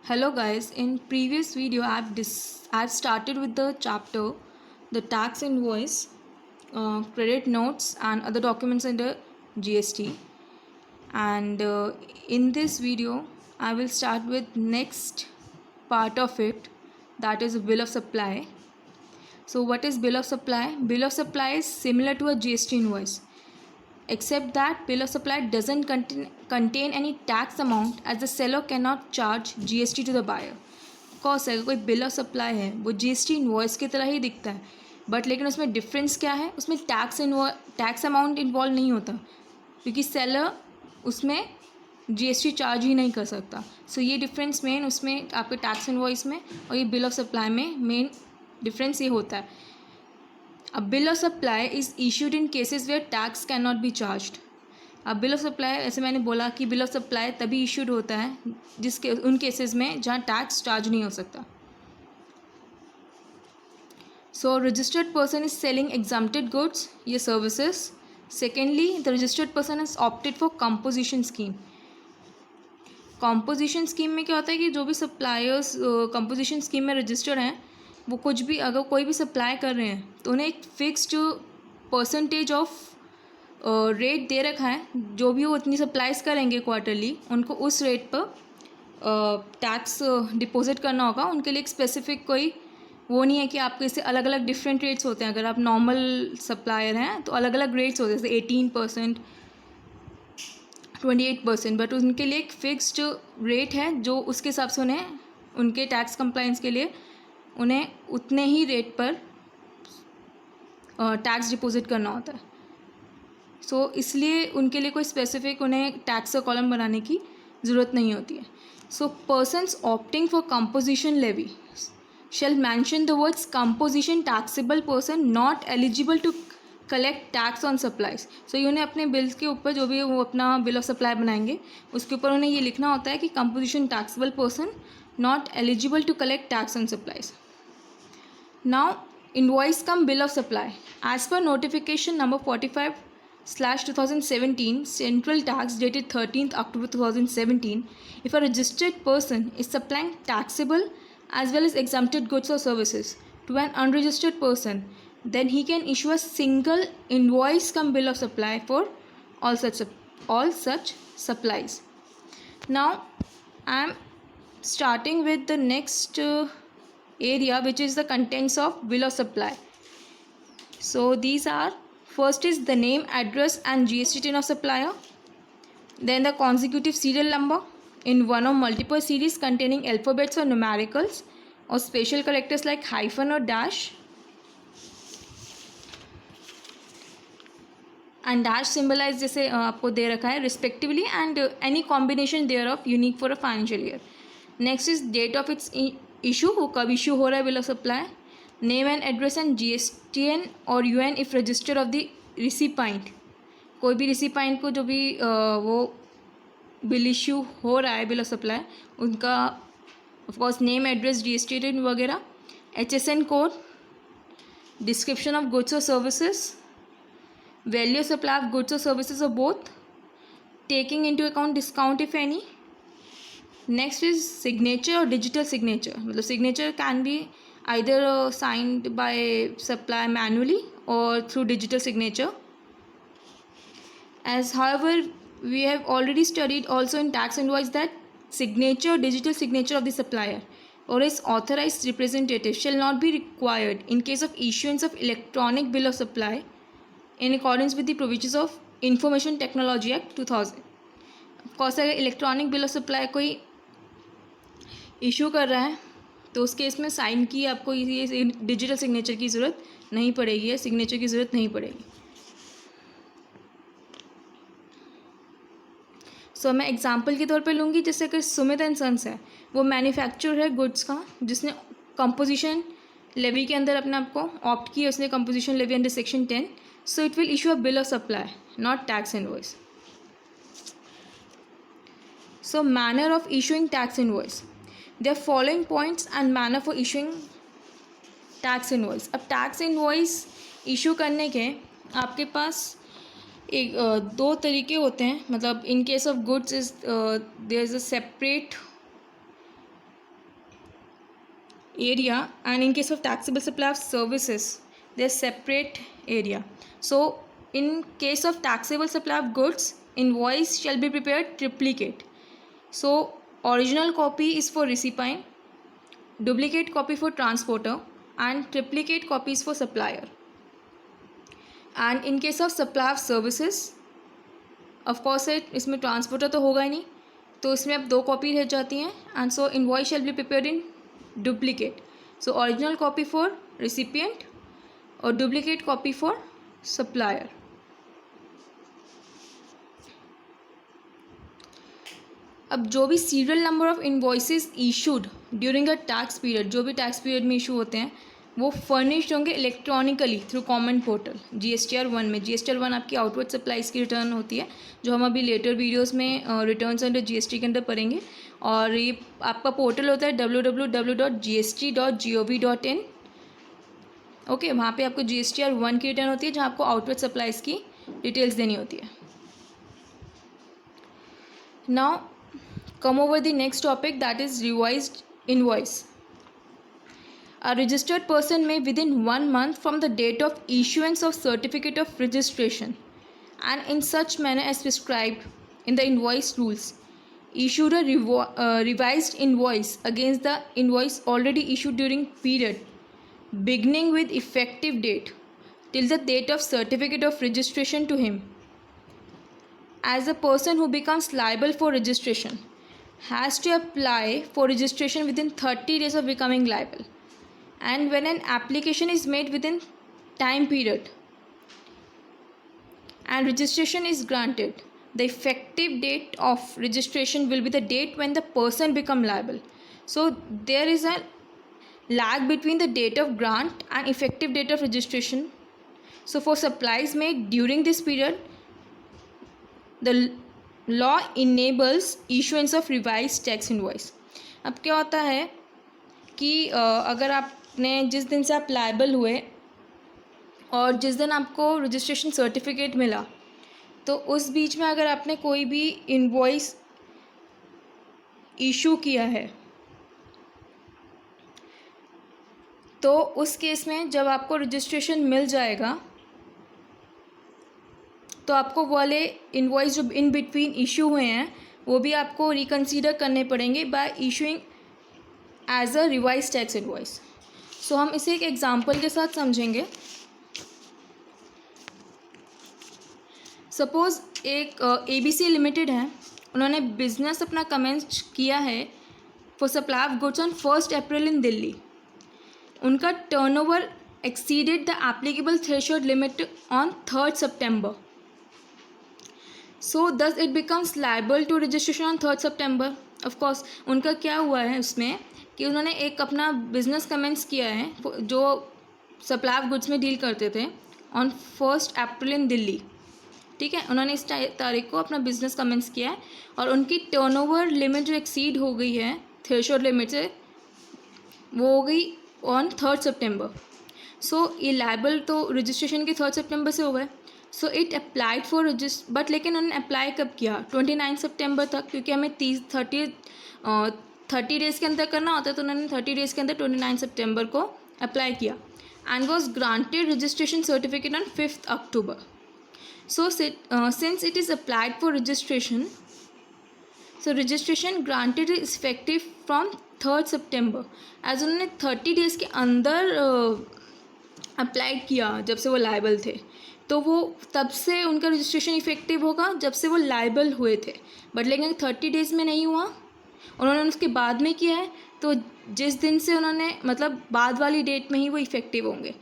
Hello guys, in previous video I've started with the chapter the tax invoice, credit notes and other documents under GST, and in this video I will start with next part of it, that is bill of supply. So what is bill of supply? Bill of supply is similar to a GST invoice, except that bill of supply doesn't contain any tax amount, as the seller cannot charge GST to the buyer. Cost है, कोई bill of supply है वो GST invoice की तरह ही दिखता है, but लेकिन उसमें डिफरेंस क्या है, उसमें टैक्स अमाउंट इन्वॉल्व नहीं होता, क्योंकि सेलर उसमें GST चार्ज ही नहीं कर सकता. सो ये डिफरेंस मेन उसमें आपके टैक्स इन्वॉइस में और ये बिल ऑफ सप्लाई में मेन डिफरेंस ये होता है. A bill of supply is issued in cases where tax cannot be charged. अब बिल ऑफ सप्लाई, ऐसे मैंने बोला कि बिल ऑफ सप्लाई तभी इशूड होता है जिसके उन केसेस में जहाँ टैक्स चार्ज नहीं हो सकता. So registered person is selling exempted goods या services. Secondly, the registered person is opted for composition scheme. Composition scheme में क्या होता है कि जो भी सप्लायर्स कंपोजिशन स्कीम में रजिस्टर्ड हैं वो कुछ भी अगर कोई भी सप्लाई कर रहे हैं तो उन्हें एक फिक्स्ड परसेंटेज ऑफ रेट दे रखा है. जो भी वो इतनी सप्लाईज करेंगे क्वार्टरली, उनको उस रेट पर टैक्स डिपॉजिट करना होगा. उनके लिए एक स्पेसिफिक कोई वो नहीं है कि आपके इससे अलग अलग डिफरेंट रेट्स होते हैं. अगर आप नॉर्मल सप्लायर हैं तो अलग अलग रेट्स होते हैं, जैसे 18%, 28%, बट उनके लिए एक फिक्स्ड रेट है जो उसके हिसाब से उन्हें उनके टैक्स कंप्लाइंस के लिए उन्हें उतने ही रेट पर टैक्स डिपॉजिट करना होता है. सो इसलिए उनके लिए कोई स्पेसिफिक उन्हें टैक्स का कॉलम बनाने की ज़रूरत नहीं होती है. So persons opting for composition levy shall mention the words composition taxable person not eligible to collect tax on supplies. So ये उन्हें अपने बिल्स के ऊपर जो भी वो अपना बिल ऑफ सप्लाई बनाएंगे उसके ऊपर उन्हें ये लिखना होता है कि composition taxable person not eligible to collect tax on supplies. Now, invoice cum bill of supply. As per notification number 45/2017, Central Tax dated 13th October 2017, if a registered person is supplying taxable as well as exempted goods or services to an unregistered person, then he can issue a single invoice cum bill of supply for all such supplies. Now, I am starting with the next area, which is the contents of bill of supply. So these are, first is the name, address and GST tin of supplier, then the consecutive serial number in one or multiple series containing alphabets or numericals or special characters like hyphen or dash, and dash symbolize जैसे आपको दे रखा है respectively, and any combination thereof unique for a financial year. Next is date of its issue, वो कब issue हो रहा है bill of supply. Name and address and GSTN और UN if register of the recipient. कोई भी रिसिपाइंट को जो भी वो बिल इशू हो रहा है बिल ऑफ सप्लाई, उनका ऑफकोर्स नेम, एड्रेस, GSTN वगैरह, HSN code, description of goods और services, value supply of goods और सर्विसेज और both, taking into account discount if any. Next is signature और डिजिटल सिग्नेचर. मतलब signature can be either signed by supply manually और through digital signature. As however we have already studied also in tax invoice that signature or digital signature of the supplier or his authorized representative shall not be required in case of issuance of electronic bill of supply in accordance with the provisions of Information Technology Act 2000. कौन सा electronic bill of supply कोई issue कर रहा है तो उस case में sign की आपको ये डिजिटल सिग्नेचर की ज़रूरत नहीं पड़ेगी, है सिग्नेचर की ज़रूरत नहीं पड़ेगी. सो मैं एग्जांपल के तौर पे लूँगी, जैसे अगर सुमित एंड सन्स है, वो मैन्युफैक्चर है गुड्स का, जिसने कंपोजिशन लेवी के अंदर अपने आप को ऑप्ट किया, उसने composition levy under section 10. So it will issue a bill of supply, not tax invoice. So manner of issuing tax invoice. There are following points and manner for issuing tax invoice. अब tax invoice issue करने के आपके पास एक दो तरीके होते हैं. मतलब in case of goods is there is a separate area, and in case of taxable supply of services, there's separate area. So in case of taxable supply of goods, invoice shall be prepared triplicate. So original copy is for recipient, duplicate copy for transporter, and triplicate copies for supplier. And in case of supply of services, of course है, इसमें transporter तो होगा ही नहीं, तो इसमें अब 2 copy रह जाती हैं. And so invoice shall be prepared in duplicate. So original copy for recipient और डुप्लीकेट कॉपी फॉर सप्लायर. अब जो भी serial number of invoices issued during a tax period, जो भी टैक्स पीरियड में इशू होते हैं, वो फर्निश्ड होंगे electronically through common portal GSTR 1 में. GSTR 1 आपकी आउटवर्ड सप्लाईज की रिटर्न होती है, जो हम अभी लेटर वीडियोस में रिटर्न्स अंडर GST के अंदर पढ़ेंगे. और ये आपका पोर्टल होता है www.gst.gov.in. ओके, वहाँ पे आपको GSTR 1 की रिटर्न होती है, जहाँ आपको आउटवर्ड सप्लाईज की डिटेल्स देनी होती है. Now come over the next topic, that is revised invoice. A registered person may within 1 month from the date of issuance of certificate of registration and in such manner as prescribed in the invoice rules issued a revised invoice against the invoice already issued during period beginning with effective date till the date of certificate of registration to him. As a person who becomes liable for registration has to apply for registration within 30 days of becoming liable, and when an application is made within time period and registration is granted, the effective date of registration will be the date when the person become liable. So there is a lag between the date of grant and effective date of registration. So for supplies made during this period, the law enables issuance of revise tax invoice. अब क्या होता है कि अगर आपने जिस दिन से आप लायबल हुए और जिस दिन आपको रजिस्ट्रेशन सर्टिफिकेट मिला, तो उस बीच में अगर आपने कोई भी इनवॉइस इशू किया है, तो उस केस में जब आपको रजिस्ट्रेशन मिल जाएगा, तो आपको वाले इनवॉइस जो इन बिटवीन इशू हुए हैं वो भी आपको रिकन्सीडर करने पड़ेंगे by issuing as a revise tax invoice. So हम इसे एक एग्जांपल के साथ समझेंगे. सपोज़ एक ABC लिमिटेड है, उन्होंने बिजनेस अपना कमेंस किया है for supply of goods on 1 अप्रैल इन दिल्ली. उनका turnover exceeded the applicable threshold limit on 3 September. So thus it becomes liable to registration on 3 September. Of course उनका क्या हुआ है उसमें कि उन्होंने एक अपना बिजनेस कमेंस किया है जो सप्लाई ऑफ गुड्स में डील करते थे ऑन 1 अप्रैल इन दिल्ली. ठीक है, उन्होंने इस तारीख को अपना बिजनेस कमेंस किया है और उनकी टर्नओवर लिमिट जो एक्सीड हो गई है थ्रेशोल्ड लिमिट से, वो हो गई ऑन 3 September. सो ये लाइबल तो रजिस्ट्रेशन के 3 September से हो गए. So it applied for but लेकिन उन्होंने अप्लाई कब किया? 29 September तक, क्योंकि हमें 30 डेज़ के अंदर करना होता है, तो उन्होंने 30 डेज़ के अंदर 29 September को अप्लाई किया and was granted registration certificate on 5 October. So since it is applied for registration, so registration granted is effective from 3 September. As उन्होंने 30 डेज़ के अंदर अप्लाई किया जब से वो लायबल थे, तो वो तब से उनका रजिस्ट्रेशन इफेक्टिव होगा जब से वो लायबल हुए थे. बट लेकिन 30 डेज़ में नहीं हुआ, उन्होंने उसके बाद में किया है, तो जिस दिन से उन्होंने मतलब बाद वाली डेट में ही वो इफेक्टिव होंगे.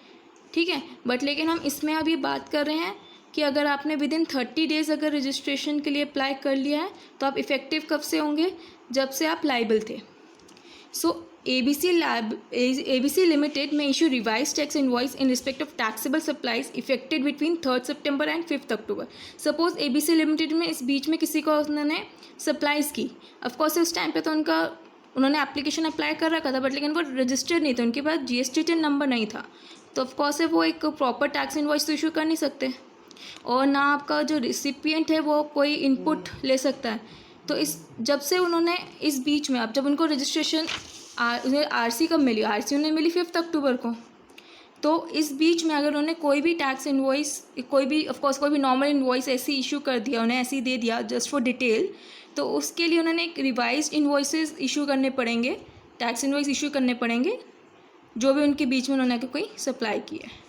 ठीक है, बट लेकिन हम इसमें अभी बात कर रहे हैं कि अगर आपने विद इन 30 डेज़ अगर रजिस्ट्रेशन के लिए अप्लाई कर लिया है, तो आप इफेक्टिव कब से होंगे? जब से आप लायबल थे. सो ABC Limited may issue revised tax invoice in respect of taxable supplies effected between 3 September and 5 October. Suppose ABC Limited में इस बीच में किसी को उन्होंने सप्लाईज की, ऑफकोर्स उस टाइम पे तो उन्होंने एप्लीकेशन अप्लाई कर रखा था, बट लेकिन वो रजिस्टर्ड नहीं थे, उनके पास GST टिन नंबर नहीं था, तो ऑफकोर्स वो एक प्रॉपर टैक्स इनवॉइस तो इशू कर नहीं सकते, और ना आपका जो रिसिपिएंट है वो कोई इनपुट ले सकता है. तो जब से उन्होंने इस बीच में, अब जब उनको रजिस्ट्रेशन उन्हें आरसी कब मिली, आरसी उन्हें मिली 5 अक्टूबर को। तो इस बीच में अगर उन्होंने कोई भी टैक्स इनवॉइस, कोई भी ऑफकोर्स कोई भी नॉर्मल इनवॉइस ऐसी इशू कर दिया, उन्हें ऐसी दे दिया जस्ट फॉर डिटेल, तो उसके लिए उन्होंने एक रिवाइज्ड इन्वॉइसेस इशू करने पड़ेंगे, टैक्स इनवॉइस इशू करने पड़ेंगे, जो भी उनके बीच में उन्होंने कोई सप्लाई की है।